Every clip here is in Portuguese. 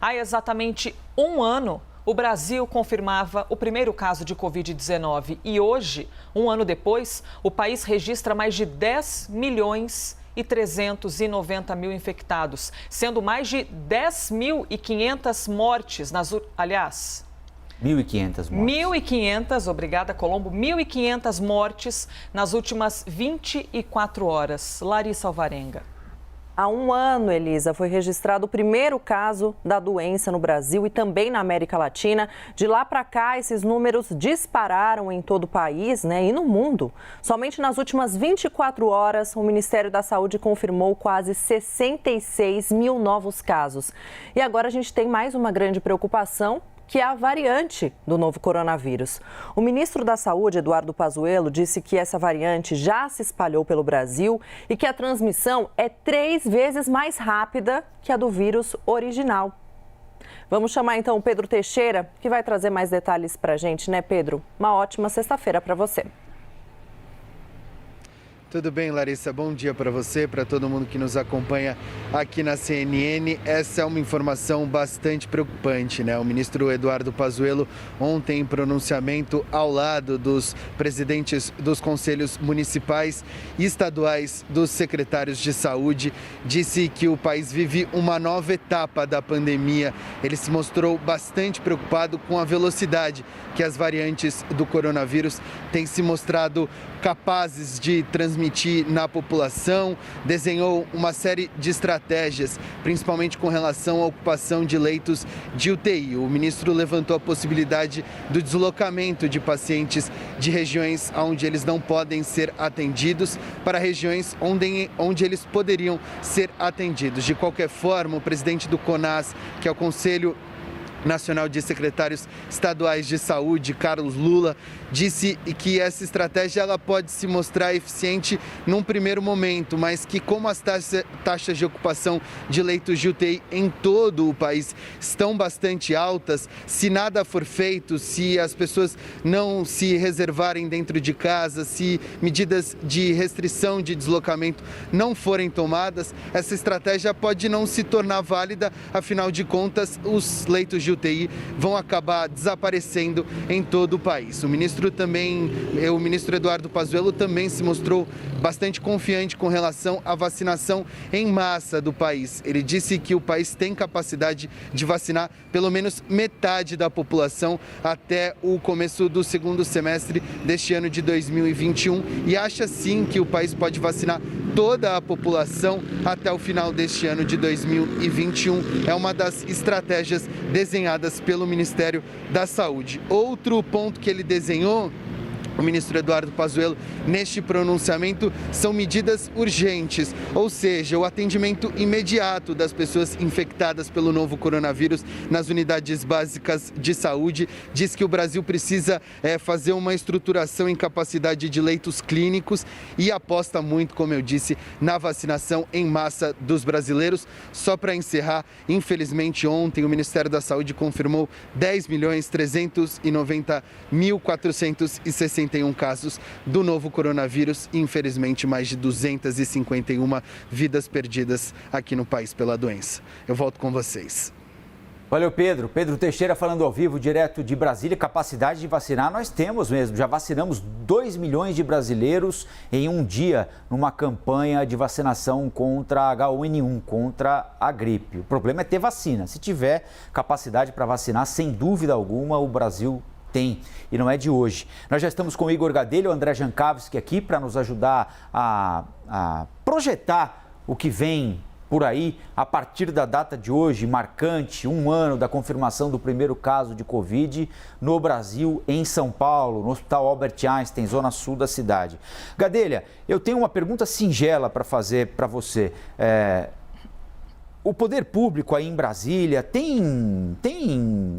Há exatamente um ano, o Brasil confirmava o primeiro caso de Covid-19 e hoje, um ano depois, o país registra mais de 10 milhões e 390 mil infectados, sendo mais de 10.500 mortes 1.500 mortes. 1.500, obrigada, Colombo, 1.500 mortes nas últimas 24 horas. Larissa Alvarenga. Há um ano, Elisa, foi registrado o primeiro caso da doença no Brasil e também na América Latina. De lá para cá, esses números dispararam em todo o país, e no mundo. Somente nas últimas 24 horas, o Ministério da Saúde confirmou quase 66 mil novos casos. E agora a gente tem mais uma grande preocupação, que é a variante do novo coronavírus. O ministro da Saúde, Eduardo Pazuello, disse que essa variante já se espalhou pelo Brasil e que a transmissão é 3 vezes mais rápida que a do vírus original. Vamos chamar então o Pedro Teixeira, que vai trazer mais detalhes para a gente, né, Pedro? Uma ótima sexta-feira para você. Tudo bem, Larissa? Bom dia para você, para todo mundo que nos acompanha aqui na CNN. Essa é uma informação bastante preocupante, né? O ministro Eduardo Pazuello, ontem em pronunciamento ao lado dos presidentes dos conselhos municipais e estaduais dos secretários de saúde, disse que o país vive uma nova etapa da pandemia. Ele se mostrou bastante preocupado com a velocidade que as variantes do coronavírus têm se mostrado capazes de transmitir na população, desenhou uma série de estratégias, principalmente com relação à ocupação de leitos de UTI. O ministro levantou a possibilidade do deslocamento de pacientes de regiões onde eles não podem ser atendidos para regiões onde eles poderiam ser atendidos. De qualquer forma, o presidente do CONAS, que é o Conselho Nacional de Secretários Estaduais de Saúde, Carlos Lula, disse que essa estratégia ela pode se mostrar eficiente num primeiro momento, mas que como as taxas de ocupação de leitos de UTI em todo o país estão bastante altas, se nada for feito, se as pessoas não se reservarem dentro de casa, se medidas de restrição de deslocamento não forem tomadas, essa estratégia pode não se tornar válida, afinal de contas, os leitos de UTI vão acabar desaparecendo em todo o país. O ministro Eduardo Pazuello também se mostrou bastante confiante com relação à vacinação em massa do país. Ele disse que o país tem capacidade de vacinar pelo menos metade da população até o começo do segundo semestre deste ano de 2021 e acha sim que o país pode vacinar toda a população até o final deste ano de 2021. É uma das estratégias desenhadas pelo Ministério da Saúde. Outro ponto que ele desenhou, o ministro Eduardo Pazuello, neste pronunciamento, são medidas urgentes, ou seja, o atendimento imediato das pessoas infectadas pelo novo coronavírus nas unidades básicas de saúde. Diz que o Brasil precisa fazer uma estruturação em capacidade de leitos clínicos e aposta muito, como eu disse, na vacinação em massa dos brasileiros. Só para encerrar, infelizmente ontem o Ministério da Saúde confirmou 10.390.461 casos do novo coronavírus e, infelizmente, mais de 251 vidas perdidas aqui no país pela doença. Eu volto com vocês. Valeu, Pedro. Pedro Teixeira falando ao vivo, direto de Brasília. Capacidade de vacinar nós temos mesmo. Já vacinamos 2 milhões de brasileiros em um dia numa campanha de vacinação contra H1N1, contra a gripe. O problema é ter vacina. Se tiver capacidade para vacinar, sem dúvida alguma, o Brasil tem, e não é de hoje. Nós já estamos com o Igor Gadelha, o André Jankowski aqui para nos ajudar a projetar o que vem por aí a partir da data de hoje, marcante, um ano da confirmação do primeiro caso de Covid no Brasil, em São Paulo, no Hospital Albert Einstein, zona sul da cidade. Gadelha, eu tenho uma pergunta singela para fazer para você. O poder público aí em Brasília tem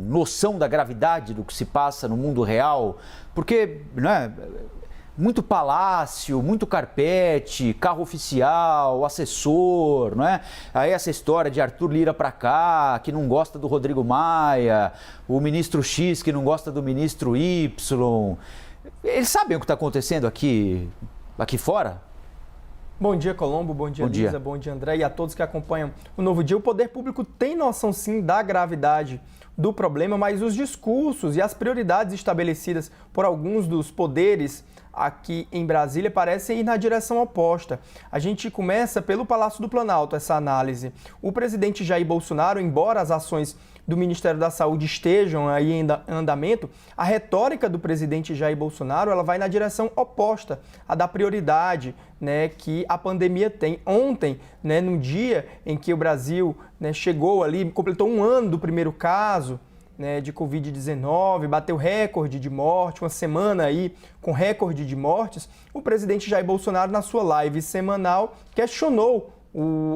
noção da gravidade do que se passa no mundo real? Porque, né, muito palácio, muito carpete, carro oficial, assessor, não é? Aí essa história de Arthur Lira para cá, que não gosta do Rodrigo Maia, o ministro X que não gosta do ministro Y. Eles sabem o que está acontecendo aqui fora? Bom dia, Colombo. Bom dia, Lisa. Bom dia, André. E a todos que acompanham o Novo Dia. O poder público tem noção, sim, da gravidade do problema, mas os discursos e as prioridades estabelecidas por alguns dos poderes aqui em Brasília parecem ir na direção oposta. A gente começa pelo Palácio do Planalto, essa análise. O presidente Jair Bolsonaro, embora as ações do Ministério da Saúde estejam aí em andamento, a retórica do presidente Jair Bolsonaro ela vai na direção oposta à da prioridade, né, que a pandemia tem. Ontem, né, no dia em que o Brasil, né, chegou ali, completou um ano do primeiro caso, né, de Covid-19, bateu recorde de morte, uma semana aí com recorde de mortes, o presidente Jair Bolsonaro, na sua live semanal, questionou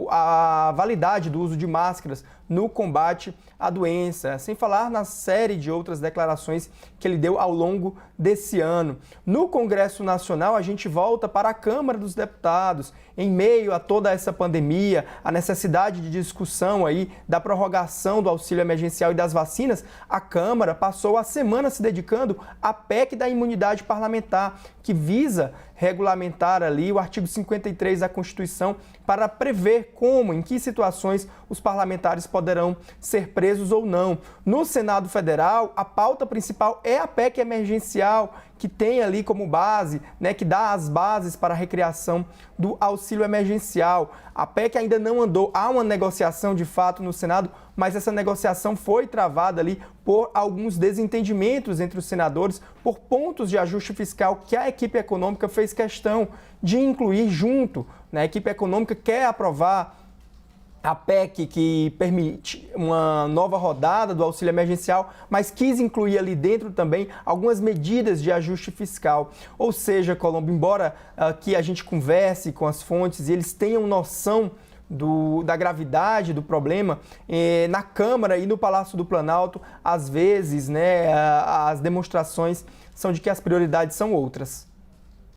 a validade do uso de máscaras no combate à doença, sem falar na série de outras declarações que ele deu ao longo desse ano. No Congresso Nacional, a gente volta para a Câmara dos Deputados, em meio a toda essa pandemia, a necessidade de discussão aí da prorrogação do auxílio emergencial e das vacinas, a Câmara passou a semana se dedicando à PEC da imunidade parlamentar, que visa regulamentar ali o artigo 53 da Constituição para prever como, em que situações os parlamentares poderão ser presos ou não. No Senado Federal, a pauta principal é a PEC emergencial, que tem ali como base, né, que dá as bases para a recriação do auxílio emergencial. A PEC ainda não andou, há uma negociação de fato no Senado, mas essa negociação foi travada ali por alguns desentendimentos entre os senadores, por pontos de ajuste fiscal que a equipe econômica fez questão de incluir junto. Né? A equipe econômica quer aprovar a PEC que permite uma nova rodada do auxílio emergencial, mas quis incluir ali dentro também algumas medidas de ajuste fiscal. Ou seja, Colombo, embora que a gente converse com as fontes e eles tenham noção da gravidade do problema, na Câmara e no Palácio do Planalto, às vezes, né, as demonstrações são de que as prioridades são outras.